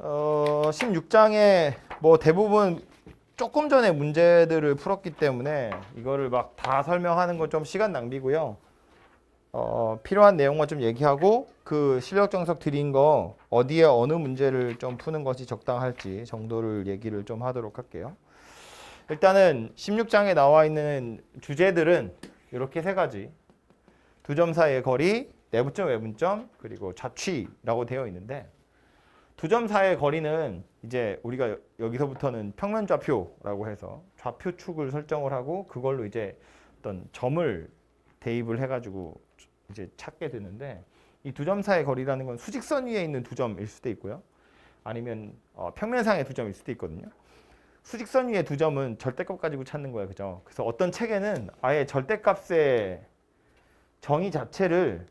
16장에 뭐 대부분 조금 전에 문제들을 풀었기 때문에 이거를 막 다 설명하는 건 좀 시간 낭비고요. 필요한 내용만 좀 얘기하고 그 실력 정석 드린 거 어디에 어느 문제를 좀 푸는 것이 적당할지 정도를 얘기를 좀 하도록 할게요. 일단은 16장에 나와 있는 주제들은 이렇게 세 가지. 두 점 사이의 거리, 내분점, 외분점, 그리고 좌취라고 되어 있는데 두 점 사이의 거리는 이제 우리가 여기서부터는 평면 좌표라고 해서 좌표축을 설정을 하고 그걸로 이제 어떤 점을 대입을 해가지고 이제 찾게 되는데 이 두 점 사이의 거리라는 건 수직선 위에 있는 두 점일 수도 있고요. 아니면 평면상의 두 점일 수도 있거든요. 수직선 위의 두 점은 절대값 가지고 찾는 거예요. 그죠? 그래서 어떤 책에는 아예 절대값의 정의 자체를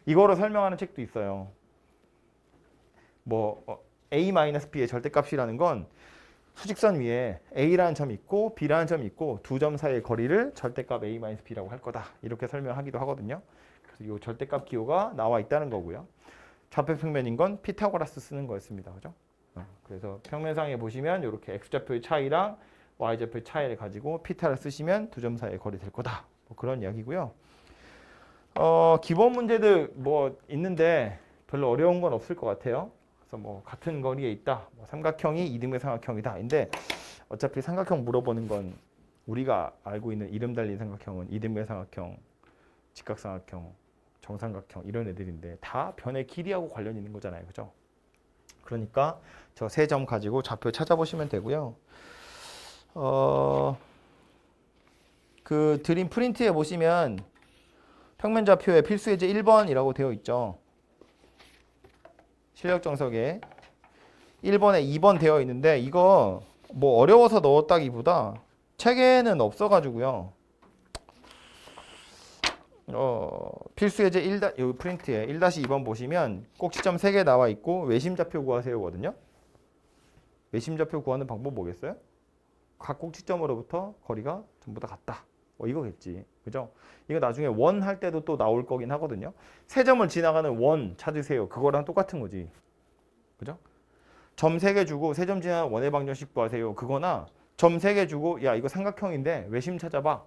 이거로 설명하는 책도 있어요. 뭐 a-b의 절대값이라는 건 수직선 위에 a라는 점이 있고 b라는 점이 있고 두 점 사이의 거리를 절대값 a-b라고 할 거다. 이렇게 설명하기도 하거든요. 그래서 이 절대값 기호가 나와 있다는 거고요. 좌표평면인 건 피타고라스 쓰는 거였습니다. 그죠? 그래서 평면상에 보시면 이렇게 x좌표의 차이랑 y좌표의 차이를 가지고 피타를 쓰시면 두 점 사이의 거리 될 거다. 뭐 그런 이야기고요. 기본 문제들 뭐 있는데 별로 어려운 건 없을 것 같아요. 그래서 뭐 같은 거리에 있다. 뭐 삼각형이 이등변 삼각형이다. 근데 어차피 삼각형 물어보는 건 우리가 알고 있는 이름 달린 삼각형은 이등변 삼각형, 직각삼각형, 정삼각형 이런 애들인데 다 변의 길이하고 관련 있는 거잖아요. 그죠? 그러니까 저 세 점 가지고 좌표 찾아보시면 되고요. 그 드림 프린트에 보시면 평면 좌표에 필수 예제 1번이라고 되어 있죠. 실력 정석에 1번에 2번 되어 있는데 이거 뭐 어려워서 넣었다기보다 책에는 없어가지고요. 필수 예제 1, 여기 프린트에 1-2번 보시면 꼭지점 3개 나와 있고 외심 좌표 구하세요거든요. 외심 좌표 구하는 방법 뭐겠어요? 각 꼭지점으로부터 거리가 전부 다 같다. 이거겠지. 그죠? 이거 나중에 원 할 때도 또 나올 거긴 하거든요. 세 점을 지나가는 원 찾으세요. 그거랑 똑같은 거지. 그죠? 점 3개 주고 세 점 지나가는 원의 방정식 구하세요. 그거나 점 3개 주고 야 이거 삼각형인데 외심 찾아봐.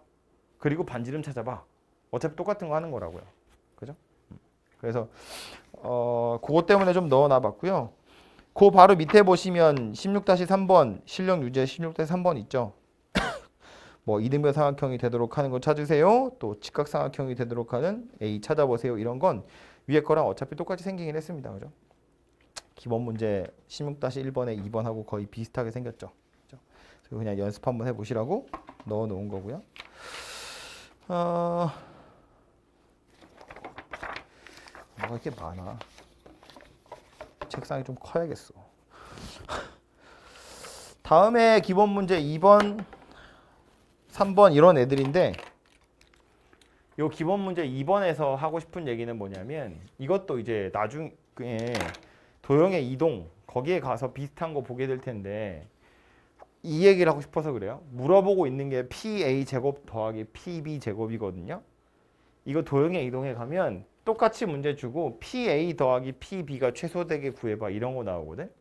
그리고 반지름 찾아봐. 어차피 똑같은 거 하는 거라고요. 그죠? 그래서 그것 때문에 좀 넣어놔 봤고요. 그 바로 밑에 보시면 16-3번 실력 유제 16-3번 있죠. 뭐 이등변 삼각형이 되도록 하는 거 찾으세요. 또 직각 삼각형이 되도록 하는 A 찾아보세요. 이런 건 위에 거랑 어차피 똑같이 생기긴 했습니다. 그죠? 기본 문제 16-1번에 2번하고 거의 비슷하게 생겼죠. 그죠? 그래서 그냥 연습 한번 해보시라고 넣어 놓은 거고요. 뭐가 이렇게 많아. 책상이 좀 커야겠어. 다음에 기본 문제 2번, 3번 이런 애들인데 요 기본 문제 2번에서 하고 싶은 얘기는 뭐냐면 이것도 이제 나중에 도형의 이동 거기에 가서 비슷한 거 보게 될 텐데 이 얘기를 하고 싶어서 그래요. 물어보고 있는 게 PA 제곱 더하기 PB 제곱이거든요. 이거 도형의 이동에 가면 똑같이 문제 주고 PA 더하기 PB가 최소되게 구해봐 이런 거 나오거든.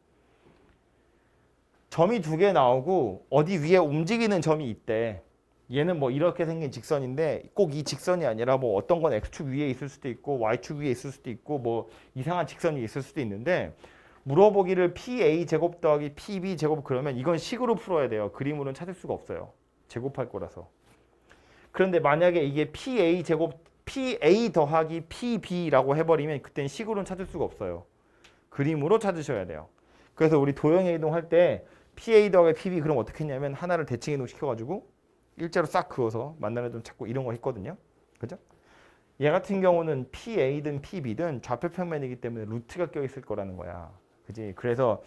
점이 두 개 나오고 어디 위에 움직이는 점이 있대. 얘는 뭐 이렇게 생긴 직선인데 꼭 이 직선이 아니라 뭐 어떤 건 X축 위에 있을 수도 있고 Y축 위에 있을 수도 있고 뭐 이상한 직선이 있을 수도 있는데 물어보기를 PA 제곱 더하기 PB 제곱 그러면 이건 식으로 풀어야 돼요. 그림으로는 찾을 수가 없어요. 제곱할 거라서. 그런데 만약에 이게 PA 제곱 PA 더하기 PB라고 해버리면 그땐 식으로는 찾을 수가 없어요. 그림으로 찾으셔야 돼요. 그래서 우리 도형의 이동할 때 PA 더하기 PB 그럼 어떻게 했냐면 하나를 대칭 이동 시켜가지고 일자로 싹 그어서 만나는 점 찾고 이런 거 했거든요. 그죠? 얘 같은 경우는 PA든 PB든 좌표 평면이기 때문에 루트가 껴있을 거라는 거야. 그지? 그래서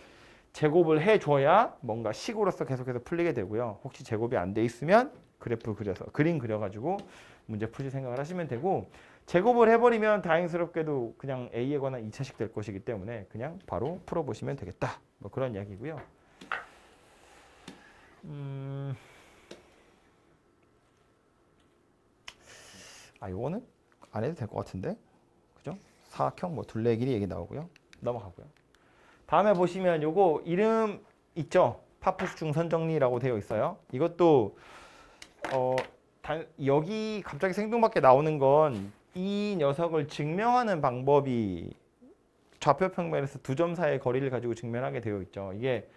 제곱을 해줘야 뭔가 식으로서 계속해서 풀리게 되고요. 혹시 제곱이 안 돼 있으면 그래프 그려서 그림 그려가지고 문제 풀이 생각을 하시면 되고 제곱을 해버리면 다행스럽게도 그냥 A에 관한 2차식 될 것이기 때문에 그냥 바로 풀어보시면 되겠다. 뭐 그런 이야기고요. 요거는 안 해도 될 것 같은데, 그죠? 사각형 뭐 둘레 길이 얘기 나오고요. 넘어가고요. 다음에 보시면 요거 이름 있죠? 파푸스 중선 정리라고 되어 있어요. 이것도 여기 갑자기 생뚱맞게 나오는 건 이 녀석을 증명하는 방법이 좌표 평면에서 두 점 사이의 거리를 가지고 증명하게 되어 있죠. 이게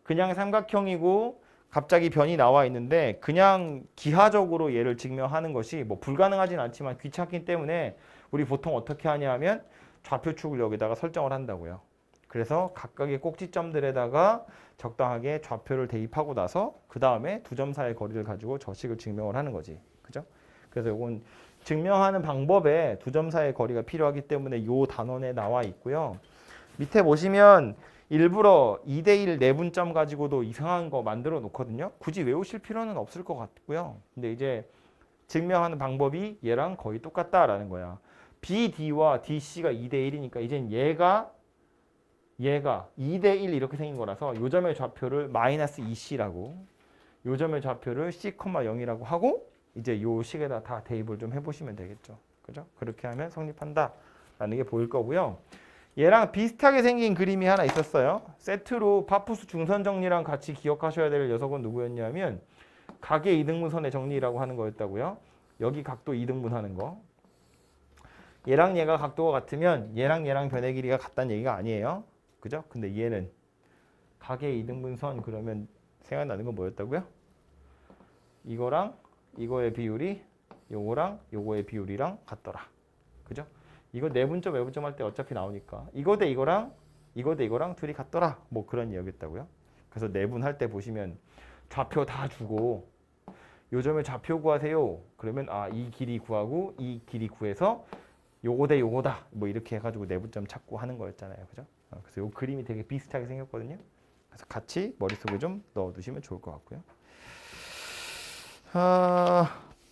그냥 삼각형이고 갑자기 변이 나와 있는데 그냥 기하적으로 얘를 증명하는 것이 뭐 불가능하진 않지만 귀찮기 때문에 우리 보통 어떻게 하냐 하면 좌표축을 여기다가 설정을 한다고요. 그래서 각각의 꼭지점들에다가 적당하게 좌표를 대입하고 나서 그 다음에 두 점 사이의 거리를 가지고 저 식을 증명을 하는 거지. 그죠? 그래서 이건 증명하는 방법에 두 점 사이의 거리가 필요하기 때문에 요 단원에 나와 있고요. 밑에 보시면 일부러 2대1 내분점 가지고도 이상한 거 만들어 놓거든요. 굳이 외우실 필요는 없을 것 같고요. 근데 이제 증명하는 방법이 얘랑 거의 똑같다라는 거야. BD와 DC가 2대1이니까 이젠 얘가 2대1 이렇게 생긴 거라서 요 점의 좌표를 마이너스 2C라고 요 점의 좌표를 C,0이라고 하고 이제 요 식에다 다 대입을 좀 해보시면 되겠죠. 그죠? 그렇게 하면 성립한다라는 게 보일 거고요. 얘랑 비슷하게 생긴 그림이 하나 있었어요. 세트로 파푸스 중선 정리랑 같이 기억하셔야 될 녀석은 누구였냐면 각의 이등분선의 정리라고 하는 거였다고요. 여기 각도 이등분하는 거. 얘랑 얘가 각도가 같으면 얘랑 변의 길이가 같다는 얘기가 아니에요. 그죠? 근데 얘는 각의 이등분선 그러면 생각나는 건 뭐였다고요? 이거랑 이거의 비율이 요거랑 요거의 비율이랑 같더라. 그죠? 이거 내분점 외분점 할 때 어차피 나오니까 이거 대 이거랑 둘이 같더라. 뭐 그런 이야기였다고요. 그래서 내분할 때 보시면 좌표 다 주고 요 점의 좌표 구하세요. 그러면 이 길이 구하고 이 길이 구해서 요거 대 요거다. 뭐 이렇게 해가지고 내분점 찾고 하는 거였잖아요. 그죠? 그래서 요 그림이 되게 비슷하게 생겼거든요. 그래서 같이 머릿속에 좀 넣어두시면 좋을 것 같고요.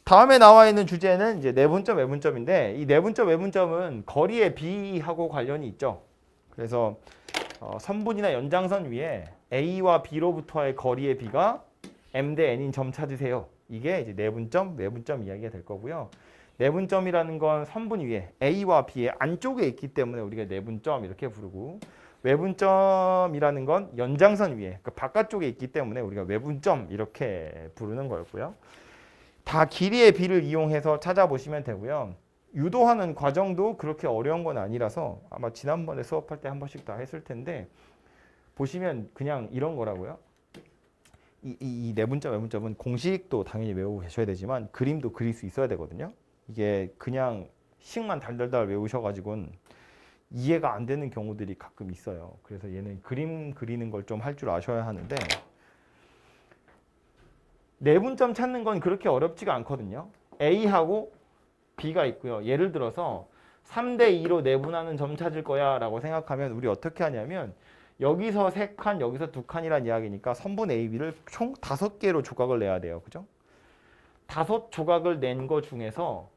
다음에 나와 있는 주제는 이제 내분점, 외분점인데 이 내분점, 외분점은 거리의 비하고 관련이 있죠. 그래서 선분이나 연장선 위에 A와 B로부터의 거리의 비가 M 대 N인 점 찾으세요. 이게 이제 내분점, 외분점 이야기가 될 거고요. 내분점이라는 건 선분 위에 A와 B의 안쪽에 있기 때문에 우리가 내분점 이렇게 부르고 외분점이라는 건 연장선 위에 그 바깥쪽에 있기 때문에 우리가 외분점 이렇게 부르는 거였고요. 다 길이의 비를 이용해서 찾아보시면 되고요. 유도하는 과정도 그렇게 어려운 건 아니라서 아마 지난번에 수업할 때 한 번씩 다 했을 텐데 보시면 그냥 이런 거라고요. 이 내분점, 외분점은 공식도 당연히 외우고 계셔야 되지만 그림도 그릴 수 있어야 되거든요. 이게 그냥 식만 달달달 외우셔가지고는 이해가 안 되는 경우들이 가끔 있어요. 그래서 얘는 그림 그리는 걸 좀 할 줄 아셔야 하는데 내분점 찾는 건 그렇게 어렵지가 않거든요. A하고 B가 있고요. 예를 들어서 3대 2로 내분하는 점 찾을 거야 라고 생각하면 우리 어떻게 하냐면 여기서 3칸, 여기서 2칸이란 이야기니까 선분 A, B를 총 5개로 조각을 내야 돼요. 그죠? 5조각을 낸 거 중에서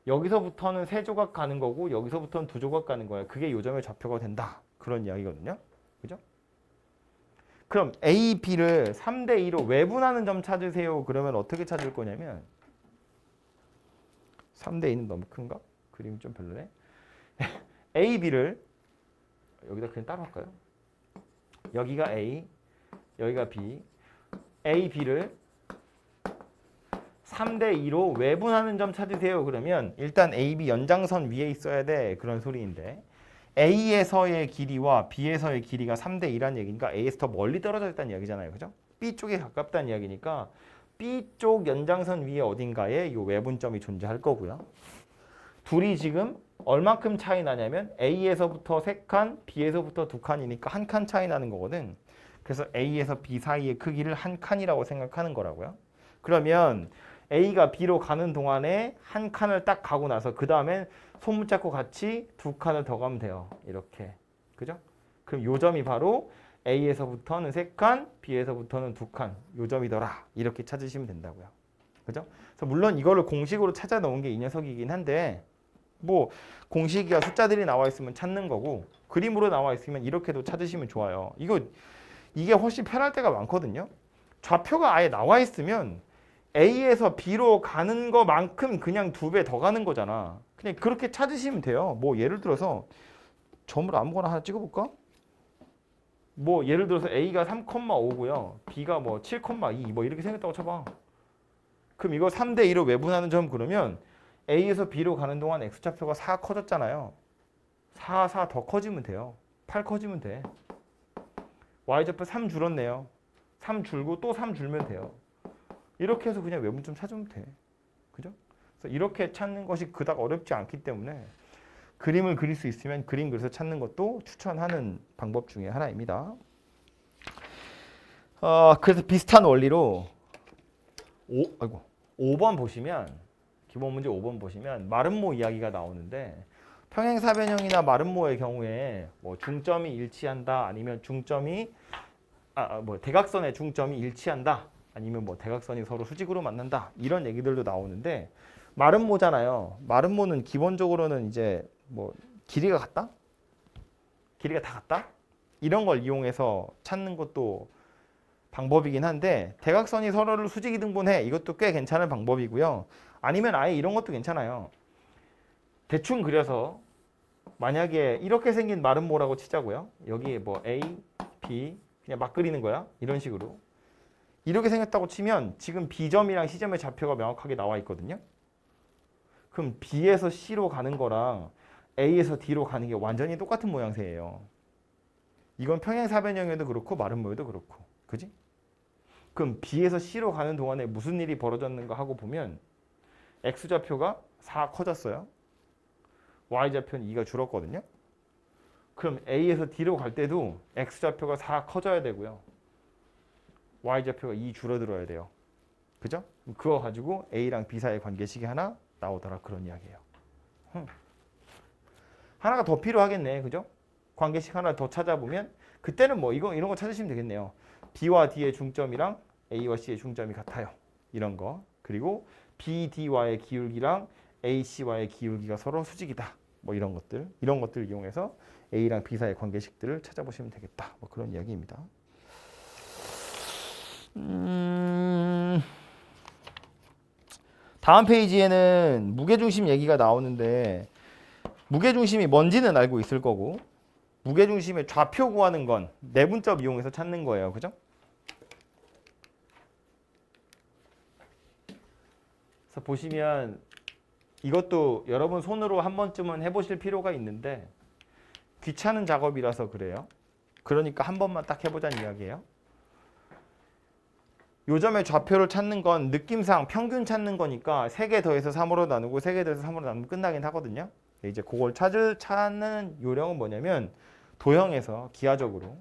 여기서부터는 3조각 가는 거고 여기서부터는 2조각 가는 거예요. 그게 요점의 좌표가 된다. 그런 이야기거든요. 그죠? 그럼 A, B를 3대 2로 외분하는 점 찾으세요. 그러면 어떻게 찾을 거냐면 3대 2는 너무 큰가? 그림이 좀 별로네. A, B를 여기다 그냥 따로 할까요? 여기가 A, 여기가 B. A, B를 3대 2로 외분하는 점 찾으세요. 그러면 일단 AB 연장선 위에 있어야 돼. 그런 소리인데 A에서의 길이와 B에서의 길이가 3대 2라는 얘기니까 A에서 더 멀리 떨어져 있다는 이야기잖아요. 그죠? B 쪽에 가깝다는 이야기니까 B 쪽 연장선 위에 어딘가에 이 외분점이 존재할 거고요. 둘이 지금 얼만큼 차이 나냐면 A에서부터 3칸, B에서부터 2칸이니까 한 칸 차이 나는 거거든. 그래서 A에서 B 사이의 크기를 한 칸이라고 생각하는 거라고요. 그러면 A가 B로 가는 동안에 한 칸을 딱 가고 나서 그 다음엔 손 붙잡고 같이 2칸을 더 가면 돼요. 이렇게. 그죠? 그럼 요 점이 바로 A에서부터는 3칸, B에서부터는 2칸. 요 점이더라. 이렇게 찾으시면 된다고요. 그죠? 그래서 물론 이거를 공식으로 찾아 놓은 게 이 녀석이긴 한데 뭐 공식이야 숫자들이 나와 있으면 찾는 거고 그림으로 나와 있으면 이렇게도 찾으시면 좋아요. 이게 훨씬 편할 때가 많거든요. 좌표가 아예 나와 있으면 A에서 B로 가는 거만큼 그냥 2배 더 가는 거잖아. 그냥 그렇게 찾으시면 돼요. 뭐 예를 들어서 점을 아무거나 하나 찍어볼까? 뭐 예를 들어서 A가 3,5고요. B가 뭐 7,2 뭐 이렇게 생겼다고 쳐봐. 그럼 이거 3대 2로 외분하는 점 그러면 A에서 B로 가는 동안 X좌표가 4 커졌잖아요. 4, 4 더 커지면 돼요. 8 커지면 돼. Y좌표 3 줄었네요. 3 줄고 또 3 줄면 돼요. 이렇게 해서 그냥 외분점 찾으면 돼. 그죠? 그래서 이렇게 찾는 것이 그닥 어렵지 않기 때문에 그림을 그릴 수 있으면 그림 그려서 찾는 것도 추천하는 방법 중에 하나입니다. 그래서 비슷한 원리로 5번 보시면 기본 문제 5번 보시면 마름모 이야기가 나오는데 평행사변형이나 마름모의 경우에 뭐 중점이 일치한다 아니면 중점이 뭐 대각선의 중점이 일치한다 아니면 뭐 대각선이 서로 수직으로 만난다 이런 얘기들도 나오는데 마름모잖아요. 마름모는 기본적으로는 이제 뭐 길이가 같다? 길이가 다 같다? 이런 걸 이용해서 찾는 것도 방법이긴 한데 대각선이 서로를 수직이 등분해 이것도 꽤 괜찮은 방법이고요. 아니면 아예 이런 것도 괜찮아요. 대충 그려서 만약에 이렇게 생긴 마름모라고 치자고요. 여기 뭐 A, B 그냥 막 그리는 거야. 이런 식으로. 이렇게 생겼다고 치면 지금 B점이랑 C점의 좌표가 명확하게 나와 있거든요. 그럼 B에서 C로 가는 거랑 A에서 D로 가는 게 완전히 똑같은 모양새예요. 이건 평행사변형에도 그렇고 마름모에도 그렇고. 그지? 그럼 B에서 C로 가는 동안에 무슨 일이 벌어졌는가 하고 보면 X좌표가 4 커졌어요. Y좌표는 2가 줄었거든요. 그럼 A에서 D로 갈 때도 X좌표가 4 커져야 되고요. Y좌표가 2 줄어들어야 돼요. 그죠? 그거 가지고 A랑 B 사이의 관계식이 하나 나오더라 그런 이야기예요. 하나가 더 필요하겠네. 그죠? 관계식 하나 더 찾아보면 그때는 뭐 이런 거 찾으시면 되겠네요. B와 D의 중점이랑 A와 C의 중점이 같아요. 이런 거. 그리고 B, D와의 기울기랑 A, C와의 기울기가 서로 수직이다. 뭐 이런 것들 이용해서 A랑 B 사이의 관계식들을 찾아보시면 되겠다. 뭐 그런 이야기입니다. 다음 페이지에는 무게중심 얘기가 나오는데 무게중심이 뭔지는 알고 있을 거고 무게중심의 좌표 구하는 건 내분점 이용해서 찾는 거예요. 그죠? 그래서 보시면 이것도 여러분 손으로 한 번쯤은 해보실 필요가 있는데 귀찮은 작업이라서 그래요. 그러니까 한 번만 딱 해보자는 이야기예요. 요점의 좌표를 찾는 건 느낌상 평균 찾는 거니까 3개 더해서 3으로 나누고 3개 더해서 3으로 나누면 끝나긴 하거든요. 이제 그걸 찾는 요령은 뭐냐면 도형에서 기하적으로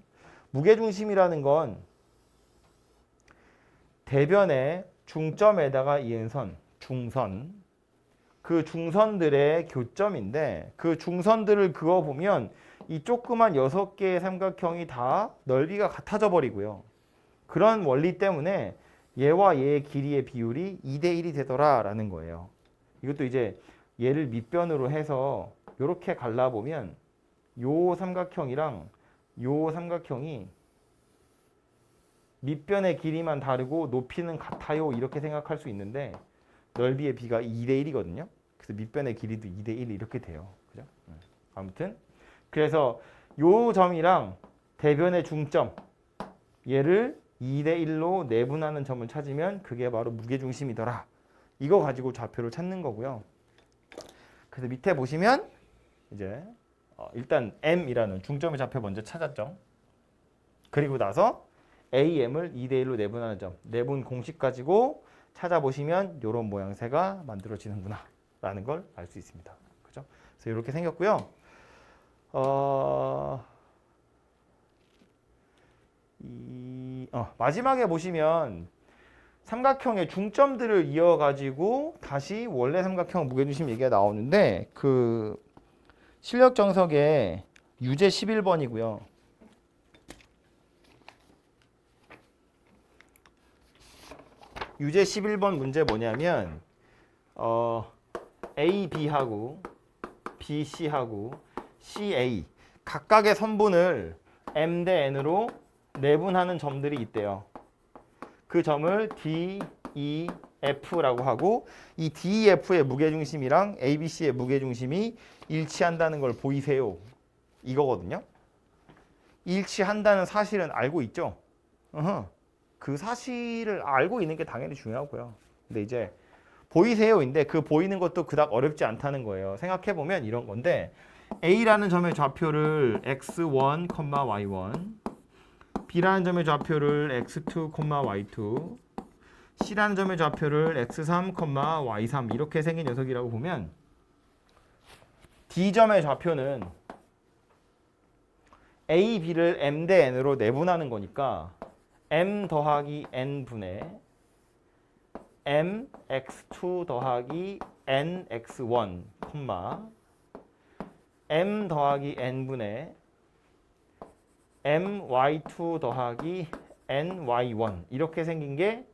무게중심이라는 건 대변의 중점에다가 이은 중선 그 중선들의 교점인데 그 중선들을 그어보면 이 조그만 6개의 삼각형이 다 넓이가 같아져 버리고요. 그런 원리 때문에 얘와 얘의 길이의 비율이 2대1이 되더라라는 거예요. 이것도 이제 얘를 밑변으로 해서 이렇게 갈라보면 요 삼각형이랑 요 삼각형이 밑변의 길이만 다르고 높이는 같아요. 이렇게 생각할 수 있는데 넓이의 비가 2대1이거든요. 그래서 밑변의 길이도 2대1 이렇게 돼요. 그죠? 아무튼 그래서 요 점이랑 대변의 중점 얘를 2대1로 내분하는 점을 찾으면 그게 바로 무게중심이더라. 이거 가지고 좌표를 찾는 거고요. 그래서 밑에 보시면 이제 일단 M이라는 중점의 좌표 먼저 찾았죠. 그리고 나서 AM을 2대1로 내분하는 점, 내분 공식 가지고 찾아보시면 이런 모양새가 만들어지는구나 라는 걸 알 수 있습니다. 그죠? 그래서 이렇게 생겼고요. 마지막에 보시면 삼각형의 중점들을 이어가지고 다시 원래 삼각형 무게중심 얘기가 나오는데 그 실력 정석의 유제 11번이고요. 유제 11번 문제 뭐냐면 A, B하고 B, C하고 C, A 각각의 선분을 M 대 N으로 내분하는 점들이 있대요. 그 점을 D, E, F라고 하고 이 D, E, F의 무게중심이랑 A, B, C의 무게중심이 일치한다는 걸 보이세요. 이거거든요. 일치한다는 사실은 알고 있죠. 그 사실을 알고 있는 게 당연히 중요하고요. 근데 이제 보이세요인데 그 보이는 것도 그닥 어렵지 않다는 거예요. 생각해보면 이런 건데 A라는 점의 좌표를 x1, y1 B라는 점의 좌표를 x2, y2 C라는 점의 좌표를 x3, y3 이렇게 생긴 녀석이라고 보면 D점의 좌표는 A, B를 m 대 n으로 내분하는 거니까 m 더하기 n분의 m x2 더하기 n x1, m 더하기 n분의 m y2 더하기 n y1 이렇게 생긴 게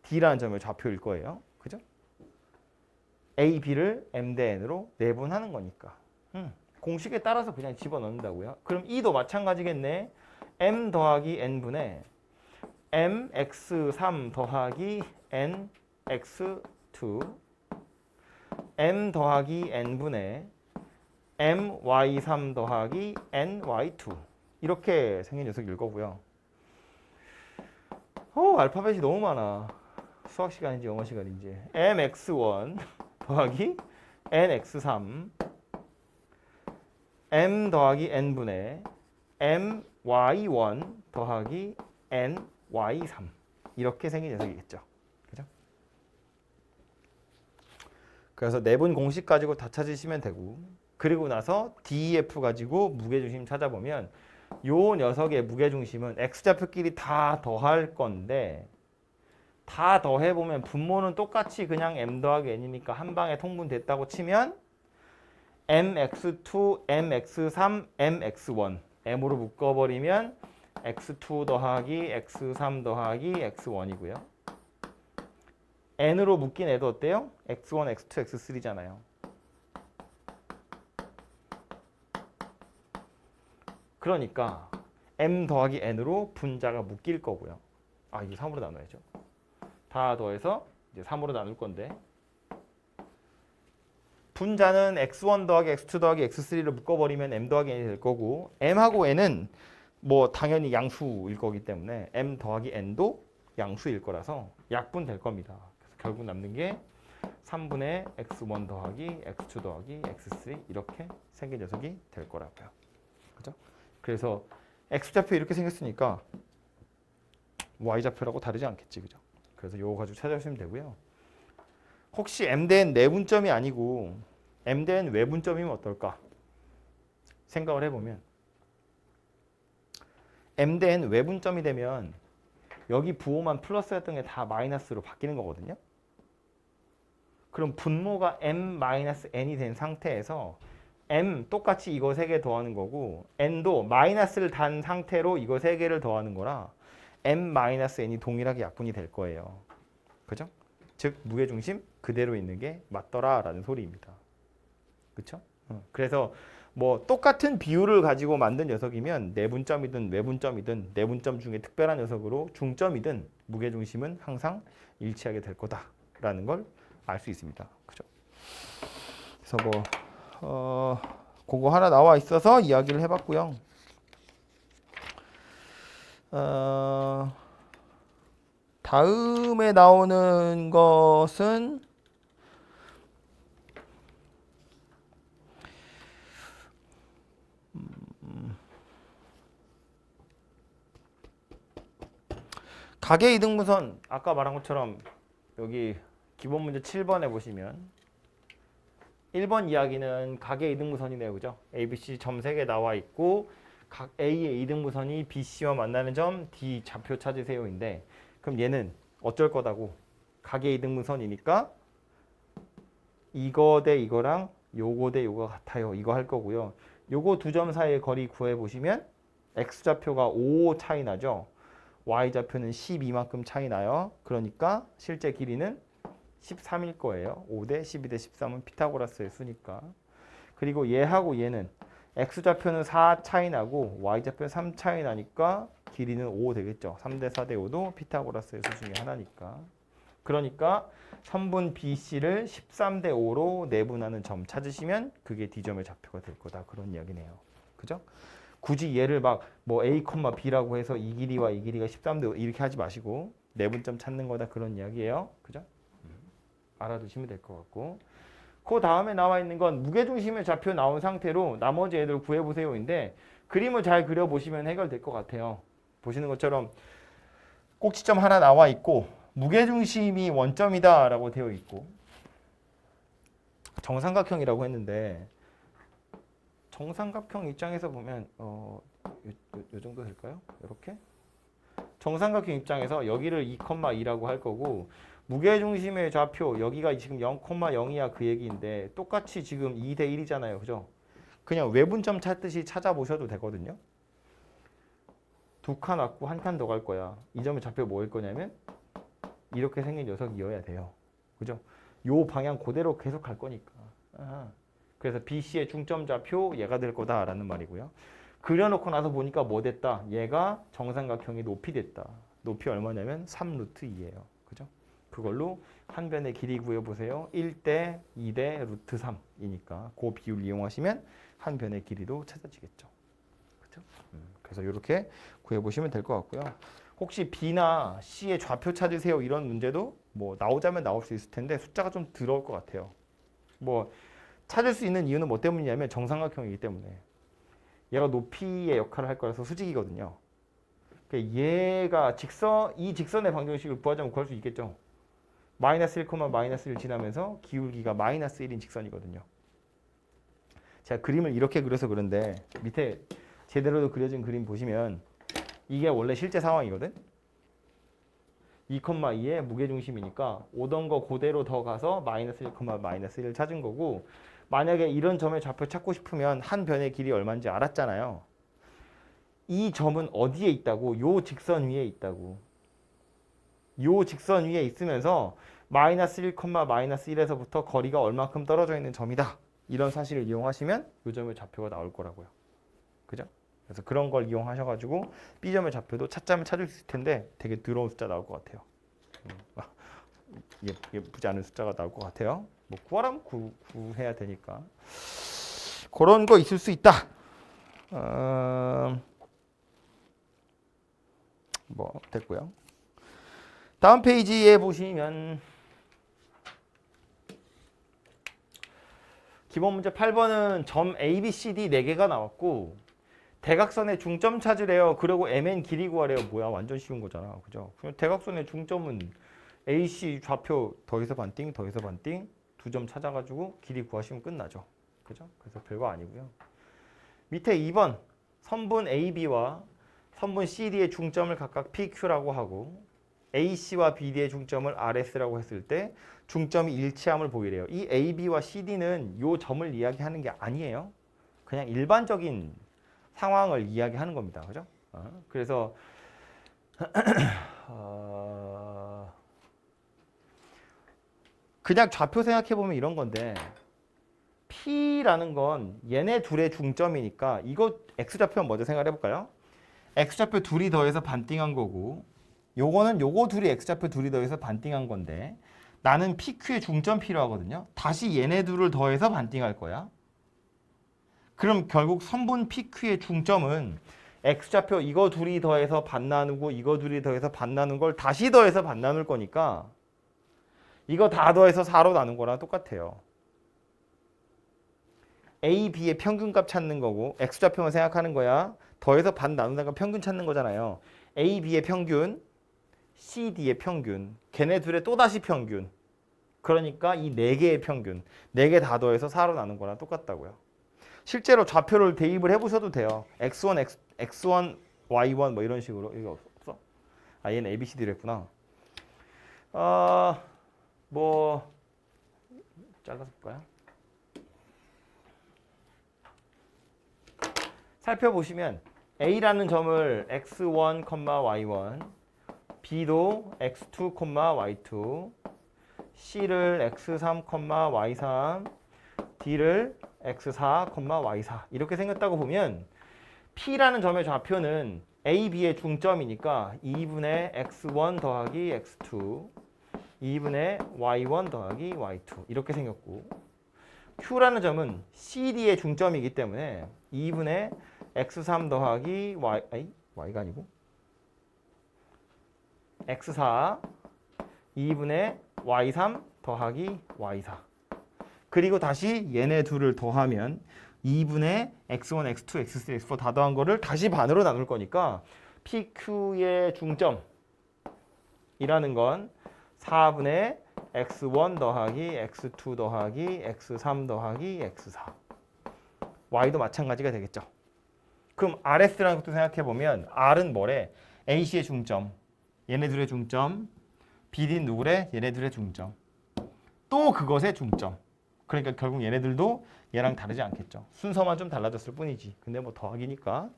D라는 점의 좌표일 거예요. 그죠? A, B를 m 대 n으로 내분하는 거니까. 공식에 따라서 그냥 집어넣는다고요. 그럼 E도 마찬가지겠네. m 더하기 n분의 m x3 더하기 n x2 m 더하기 n분의 m y3 더하기 n y2 이렇게 생긴 녀석일 거고요. 알파벳이 너무 많아. 수학 시간인지 영어 시간인지. mx1 더하기 nx3 m 더하기 n분의 my1 더하기 ny3 이렇게 생긴 녀석이겠죠. 그죠? 그래서 내분 공식 가지고 다 찾으시면 되고 그리고 나서 DEF 가지고 무게중심 찾아보면 요 녀석의 무게중심은 x좌표끼리 다 더할 건데 다 더해보면 분모는 똑같이 그냥 m 더하기 n이니까 한 방에 통분됐다고 치면 mx2, mx3, mx1 m으로 묶어버리면 x2 더하기 x3 더하기 x1이고요. n으로 묶인 애도 어때요? x1, x2, x3잖아요. 그러니까 m 더하기 n으로 분자가 묶일 거고요. 이거 3으로 나눠야죠. 다 더해서 이제 3으로 나눌 건데 분자는 x1 더하기 x2 더하기 x3를 묶어버리면 m 더하기 n이 될 거고 m하고 n은 뭐 당연히 양수일 거기 때문에 m 더하기 n도 양수일 거라서 약분 될 겁니다. 그래서 결국 남는 게 3분의 x1 더하기 x2 더하기 x3 이렇게 생긴 녀석이 될 거라고요. 그죠? 그래서 x좌표 이렇게 생겼으니까 y좌표라고 다르지 않겠지. 그죠? 그래서 요거 가지고 찾아주시면 되고요. 혹시 m 대 n 내분점이 아니고 m 대 n 외분점이면 어떨까? 생각을 해보면 m 대 n 외분점이 되면 여기 부호만 플러스였던 게 다 마이너스로 바뀌는 거거든요. 그럼 분모가 m-n이 된 상태에서 m 똑같이 이거 3개 더하는 거고 n도 마이너스를 단 상태로 이거 3개를 더하는 거라 m-n이 동일하게 약분이 될 거예요. 그죠? 즉 무게중심 그대로 있는 게 맞더라 라는 소리입니다. 그쵸? 그래서 뭐 똑같은 비율을 가지고 만든 녀석이면 내분점이든 외분점이든 내분점 중에 특별한 녀석으로 중점이든 무게중심은 항상 일치하게 될 거다라는 걸 알 수 있습니다. 그죠? 그래서 뭐 그거 하나 나와 있어서 이야기를 해봤고요. 다음에 나오는 것은 가계 이등분선 아까 말한 것처럼 여기 기본 문제 7번에 보시면 1번 이야기는 가계 이등분선이네요. 그죠? ABC 점 3개 나와 있고 각 A의 이등분선이 BC와 만나는 점 D 좌표 찾으세요인데 그럼 얘는 어쩔 거다고 가계 이등분선이니까 이거 대 이거랑 요거 대 요거 같아요. 이거 할 거고요. 요거 두 점 사이의 거리 구해 보시면 X좌표가 5 차이 나죠. Y좌표는 12만큼 차이 나요. 그러니까 실제 길이는 13일 거예요. 5대 12대 13은 피타고라스의 수니까. 그리고 얘하고 얘는 X좌표는 4 차이 나고 Y좌표는 3 차이 나니까 길이는 5 되겠죠. 3대 4대 5도 피타고라스의 수 중에 하나니까. 그러니까 선분 BC를 13대 5로 내분하는 점 찾으시면 그게 D점의 좌표가 될 거다. 그런 이야기네요. 그죠? 굳이 얘를 막 뭐 A, B라고 해서 이 길이와 이 길이가 13도 이렇게 하지 마시고 내분점 찾는 거다 그런 이야기예요. 그죠? 알아두시면 될 것 같고. 그 다음에 나와 있는 건 무게중심의 좌표 나온 상태로 나머지 애들 구해보세요인데 그림을 잘 그려보시면 해결될 것 같아요. 보시는 것처럼 꼭지점 하나 나와 있고 무게중심이 원점이다 라고 되어 있고 정삼각형이라고 했는데 정삼각형 입장에서 보면 요 정도 될까요? 이렇게 정삼각형 입장에서 여기를 2,2라고 할 거고 무게중심의 좌표 여기가 지금 0,0이야 그 얘기인데 똑같이 지금 2대 1이잖아요. 그죠? 그냥 외분점 찾듯이 찾아보셔도 되거든요. 두 칸 왔고 한 칸 더 갈 거야. 이 점의 좌표 뭐일 거냐면 이렇게 생긴 녀석이어야 돼요. 그죠? 요 방향 그대로 계속 갈 거니까. 그래서 BC의 중점 좌표 얘가 될 거다라는 말이고요. 그려놓고 나서 보니까 뭐 됐다? 얘가 정삼각형의 높이 됐다. 높이 얼마냐면 3루트 2예요. 그죠? 그걸로 한 변의 길이 구해보세요. 1대 2대 루트 3이니까 그 비율 이용하시면 한 변의 길이도 찾아지겠죠. 그죠? 그래서 이렇게 구해보시면 될 것 같고요. 혹시 B나 C의 좌표 찾으세요 이런 문제도 뭐 나오자면 나올 수 있을 텐데 숫자가 좀 들어올 것 같아요. 뭐 찾을 수 있는 이유는 뭐 때문이냐면 정삼각형이기 때문에 얘가 높이의 역할을 할 거라서 수직이거든요. 그러니까 얘가 이 직선의 방정식을 구하자면 구할 수 있겠죠. 마이너스 1, 마이너스 1 지나면서 기울기가 마이너스 1인 직선이거든요. 제가 그림을 이렇게 그려서 그런데 밑에 제대로 그려진 그림 보시면 이게 원래 실제 상황이거든. 2,2의 무게중심이니까 오던 거 그대로 더 가서 마이너스 1, 마이너스 1을 찾은 거고 만약에 이런 점의 좌표 찾고 싶으면 한 변의 길이 얼마인지 알았잖아요. 이 점은 어디에 있다고? 요 직선 위에 있다고. 요 직선 위에 있으면서 마이너스 1, 마이너스 1에서부터 거리가 얼마큼 떨어져 있는 점이다. 이런 사실을 이용하시면 요 점의 좌표가 나올 거라고요. 그죠? 그래서 그런 걸 이용하셔가지고 B점의 좌표도 찾자면 찾을 수 있을 텐데 되게 더러운 숫자 나올 것 같아요. 예쁘지 않은 숫자가 나올 것 같아요. 뭐 구하라면 구해야 되니까 그런 거 있을 수 있다. 뭐 됐고요. 다음 페이지에 보시면 기본 문제 8번은 점 A, B, C, D 4개가 나왔고 대각선의 중점 찾으래요. 그리고 MN 길이 구하래요. 뭐야 완전 쉬운 거잖아. 그죠? 대각선의 중점은 AC 좌표 더해서 반띵 더해서 반띵 두 점 찾아가지고 길이 구하시면 끝나죠. 그죠? 그래서 별거 아니고요. 밑에 2번 선분 AB와 선분 CD의 중점을 각각 PQ라고 하고 AC와 BD의 중점을 RS라고 했을 때 중점이 일치함을 보이래요. 이 AB와 CD는 요 점을 이야기하는 게 아니에요. 그냥 일반적인 상황을 이야기하는 겁니다. 그죠? 그래서 그냥 좌표 생각해보면 이런 건데 P라는 건 얘네 둘의 중점이니까 이거 X좌표 먼저 생각해볼까요? X좌표 둘이 더해서 반띵한 거고 요거는 요거 둘이 X좌표 둘이 더해서 반띵한 건데 나는 PQ의 중점 필요하거든요. 다시 얘네 둘을 더해서 반띵할 거야. 그럼 결국 선분 PQ의 중점은 X좌표 이거 둘이 더해서 반 나누고 이거 둘이 더해서 반 나눈 걸 다시 더해서 반 나눌 거니까 이거 다 더해서 4로 나눈 거랑 똑같아요. A, B의 평균값 찾는 거고 X좌표만 생각하는 거야. 더해서 반 나눈다는 건 평균 찾는 거잖아요. A, B의 평균, C, D의 평균, 걔네 둘의 또다시 평균. 그러니까 이 4개의 평균, 4개 다 더해서 4로 나눈 거랑 똑같다고요. 실제로 좌표를 대입을 해보셔도 돼요. X1, X1, Y1 뭐 이런 식으로. 이거 없어? 아 얘는 ABCD로 했구나. 뭐 잘라서 볼까요? 살펴보시면 A라는 점을 X1, Y1, B도 X2, Y2, C를 X3, Y3, D를 X4, Y4 이렇게 생겼다고 보면 P라는 점의 좌표는 A, B의 중점이니까 2분의 X1 더하기 X2 2분의 Y1 더하기 Y2 이렇게 생겼고 Q라는 점은 CD의 중점이기 때문에 2분의 x3 더하기 y가 아니고 x4 2분의 y3 더하기 y4 그리고 다시 얘네 둘을 더하면 2분의 x1, x2, x3, x4 다 더한 거를 다시 반으로 나눌 거니까 PQ의 중점이라는 건 4분의 x1 더하기 x2 더하기 x3 더하기 x4 y도 마찬가지가 되겠죠. 그럼 RS라는 것도 생각해보면 R은 뭐래? AC의 중점, 얘네들의 중점, B는 누구래? 얘네들의 중점, 또 그것의 중점. 그러니까 결국 얘네들도 얘랑 다르지 않겠죠. 순서만 좀 달라졌을 뿐이지. 근데 뭐 더하기니까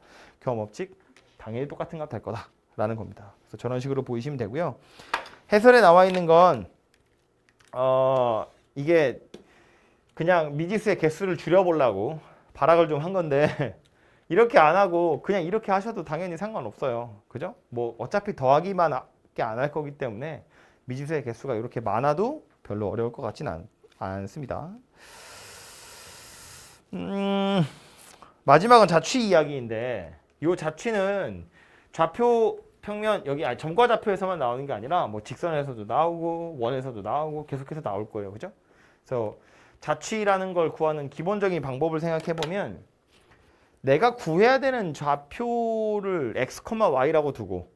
겸업직 당연히 똑같은 값 될 거다라는 겁니다. 그래서 저런 식으로 보이시면 되고요. 해설에 나와 있는 건 이게 그냥 미지수의 개수를 줄여보려고 발악을 좀 한 건데 이렇게 안 하고 그냥 이렇게 하셔도 당연히 상관없어요. 그죠? 뭐 어차피 더하기만밖에 안 할 거기 때문에 미지수의 개수가 이렇게 많아도 별로 어려울 것 같지는 않습니다. 마지막은 자취 이야기인데 이 자취는 좌표 평면 여기 점과 좌표에서만 나오는 게 아니라 뭐 직선에서도 나오고 원에서도 나오고 계속해서 나올 거예요. 그죠? 그래서 자취라는 걸 구하는 기본적인 방법을 생각해 보면 내가 구해야 되는 좌표를 x, y라고 두고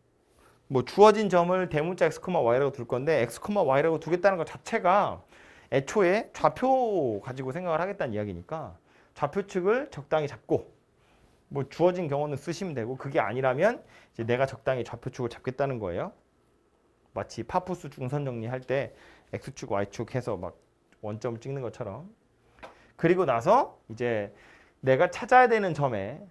뭐 주어진 점을 대문자 x, y라고 둘 건데 x, y라고 두겠다는 것 자체가 애초에 좌표 가지고 생각을 하겠다는 이야기니까 좌표측을 적당히 잡고 뭐 주어진 경우는 쓰시면 되고 그게 아니라면 이제 내가 적당히 좌표축을 잡겠다는 거예요. 마치 파푸스 중선 정리할 때 x축, y축 해서 막 원점을 찍는 것처럼. 그리고 나서 이제 내가 찾아야 되는 점에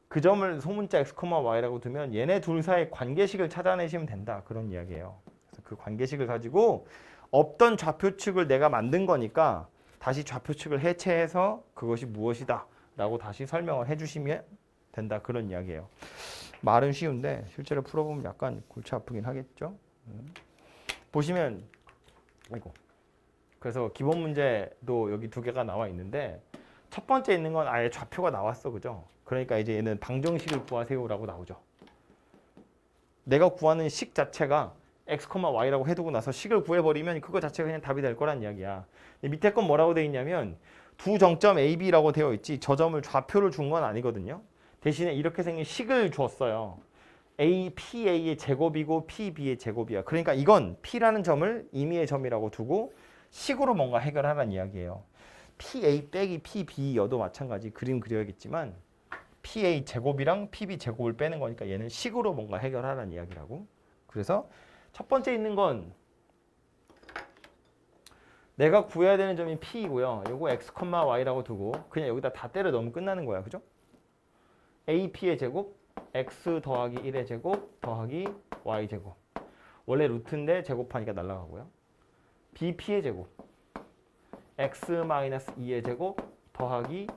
그 점을 소문자 x, y라고 두면 얘네 둘 사이의 관계식을 찾아내시면 된다. 그런 이야기예요. 그래서 그 관계식을 가지고 없던 좌표축을 내가 만든 거니까 다시 좌표축을 해체해서 그것이 무엇이다 라고 다시 설명을 해주시면 된다. 그런 이야기예요. 말은 쉬운데 실제로 풀어보면 약간 골치 아프긴 하겠죠. 보시면 그래서 기본 문제도 여기 두 개가 나와 있는데 첫 번째 있는 건 아예 좌표가 나왔어. 그죠? 그러니까 이제 얘는 방정식을 구하세요라고 나오죠. 내가 구하는 식 자체가 x, y라고 해두고 나서 식을 구해버리면 그거 자체가 그냥 답이 될 거란 이야기야. 밑에 건 뭐라고 되어 있냐면 두 정점 A, B라고 되어 있지 저 점을 좌표를 준 건 아니거든요. 대신에 이렇게 생긴 식을 줬어요. A, PA의 제곱이고 PB의 제곱이야. 그러니까 이건 P라는 점을 임의의 점이라고 두고 식으로 뭔가 해결하라는 이야기예요. PA 빼기 PB여도 마찬가지 그림 그려야겠지만 PA 제곱이랑 PB 제곱을 빼는 거니까 얘는 식으로 뭔가 해결하라는 이야기라고. 그래서 첫 번째 있는 건 내가 구해야 되는 점이 P이고요. 요거 x, y라고 두고 그냥 여기다 다 때려 넣으면 끝나는 거야. 그죠? AP의 제곱, x 더하기 1의 제곱 더하기 y 제곱. 원래 루트인데 제곱하니까 날아가고요. BP의 제곱, x-2의 제곱 더하기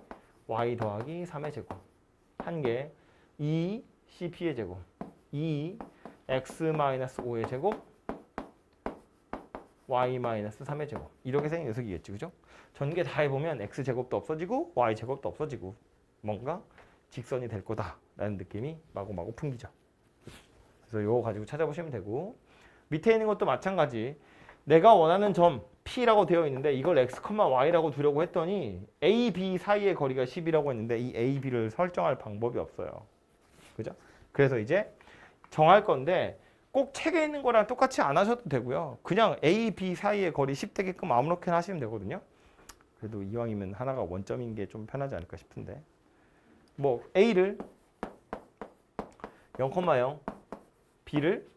y 더하기 3의 제곱. 한 개, 2 CP의 제곱, 2 x-5의 제곱 y-3의 제곱. 이렇게 생긴 녀석이겠지. 그죠? 전개 다 해보면 x제곱도 없어지고 y제곱도 없어지고 뭔가 직선이 될 거다라는 느낌이 마구마구 풍기죠. 그래서 이거 가지고 찾아보시면 되고 밑에 있는 것도 마찬가지. 내가 원하는 점 P라고 되어 있는데 이걸 x, y라고 두려고 했더니 A, B 사이의 거리가 10이라고 했는데 이 A, B를 설정할 방법이 없어요. 그죠? 그래서 이제 정할 건데 꼭 책에 있는 거랑 똑같이 안 하셔도 되고요. 그냥 A, B 사이의 거리 10 되게끔 아무렇게나 하시면 되거든요. 그래도 이왕이면 하나가 원점인 게 좀 편하지 않을까 싶은데 뭐 A를 0,0 B를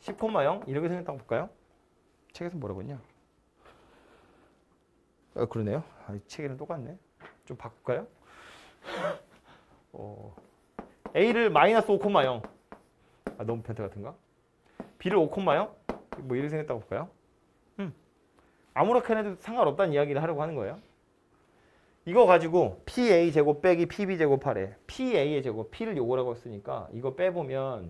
10,0 이렇게 생각해 볼까요? 책에서 뭐라고 했냐? 그러네요. 책에는 똑같네. 좀 바꿀까요? A를 마이너스 5,0 너무 변태 같은가? B를 5,0 뭐 이렇게 생각해 볼까요? 아무렇게나 해도 상관없다는 이야기를 하려고 하는 거예요. 이거 가지고 PA 제곱 빼기 PB 제곱 하래. PA의 제곱, P를 요거라고 했으니까 이거 빼보면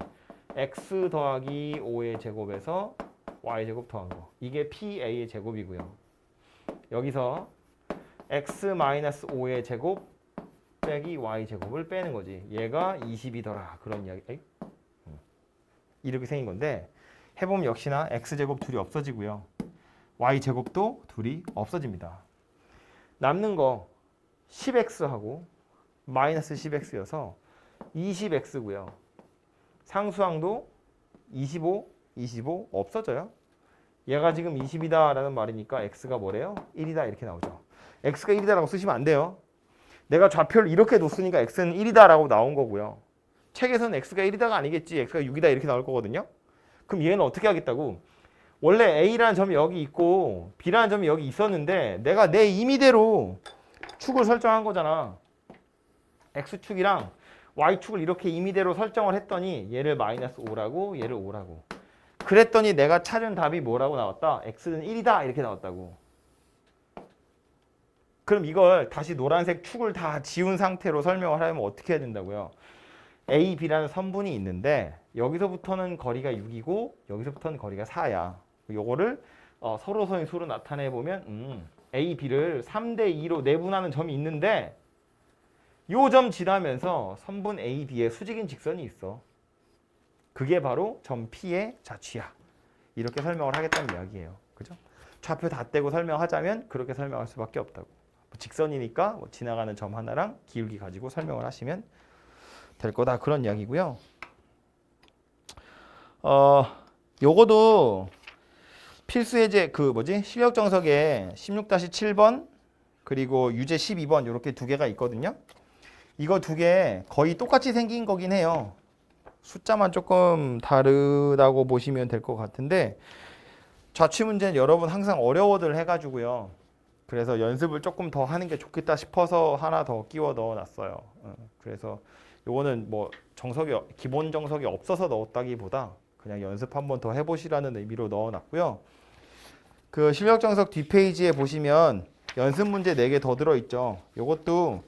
X 더하기 5의 제곱에서 Y 제곱 더한 거. 이게 PA의 제곱이고요. 여기서 X 마이너스 5의 제곱 빼기 y제곱을 빼는 거지. 얘가 20이더라. 그런 이야기. 에이? 이렇게 생긴 건데 해보면 역시나 x제곱 둘이 없어지고요. y제곱도 둘이 없어집니다. 남는 거 10x하고 마이너스 10x여서 20x고요. 상수항도 25, 25 없어져요. 얘가 지금 20이다라는 말이니까 x가 뭐래요? 1이다 이렇게 나오죠. x가 1이다라고 쓰시면 안 돼요. 내가 좌표를 이렇게 뒀으니까 x는 1이다라고 나온 거고요. 책에서는 x가 1이다가 아니겠지. x가 6이다 이렇게 나올 거거든요. 그럼 얘는 어떻게 하겠다고? 원래 a라는 점이 여기 있고 b라는 점이 여기 있었는데 내가 내 임의대로 축을 설정한 거잖아. x축이랑 y축을 이렇게 임의대로 설정을 했더니 얘를 마이너스 5라고 얘를 5라고. 그랬더니 내가 찾은 답이 뭐라고 나왔다? x는 1이다 이렇게 나왔다고. 그럼 이걸 다시 노란색 축을 다 지운 상태로 설명을 하려면 어떻게 해야 된다고요? A, B라는 선분이 있는데 여기서부터는 거리가 6이고 여기서부터는 거리가 4야. 요거를 서로서의 수로 나타내 보면 A, B를 3대 2로 내분하는 점이 있는데 요 점 지나면서 선분 A, B에 수직인 직선이 있어. 그게 바로 점 P의 좌취야. 이렇게 설명을 하겠다는 이야기예요. 그죠? 좌표 다 떼고 설명하자면 그렇게 설명할 수밖에 없다고. 직선이니까 뭐 지나가는 점 하나랑 기울기 가지고 설명을 하시면 될 거다. 그런 이야기고요. 요거도 필수 예제 실력 정석에 16-7번 그리고 유제 12번 이렇게 두 개가 있거든요. 이거 두 개 거의 똑같이 생긴 거긴 해요. 숫자만 조금 다르다고 보시면 될 것 같은데 좌취 문제는 여러분 항상 어려워들 해가지고요. 그래서 연습을 조금 더 하는 게 좋겠다 싶어서 하나 더 끼워 넣어놨어요. 그래서 요거는 뭐 기본 정석이 없어서 넣었다기보다 그냥 연습 한번 더 해보시라는 의미로 넣어놨고요. 그 실력 정석 뒷페이지에 보시면 연습 문제 4개 더 들어있죠. 요것도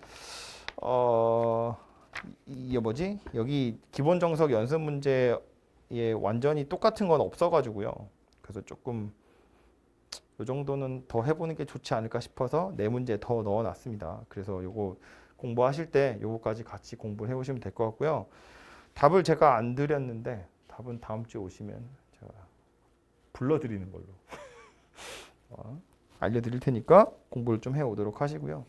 이게 여기 기본 정석 연습 문제에 완전히 똑같은 건 없어가지고요. 그래서 조금 이 정도는 더 해보는 게 좋지 않을까 싶어서 4문제 더 넣어놨습니다. 그래서 요거 공부하실 때 요거까지 같이 공부를 해보시면 될 것 같고요. 답을 제가 안 드렸는데 답은 다음 주에 오시면 제가 불러드리는 걸로 알려드릴 테니까 공부를 좀 해오도록 하시고요.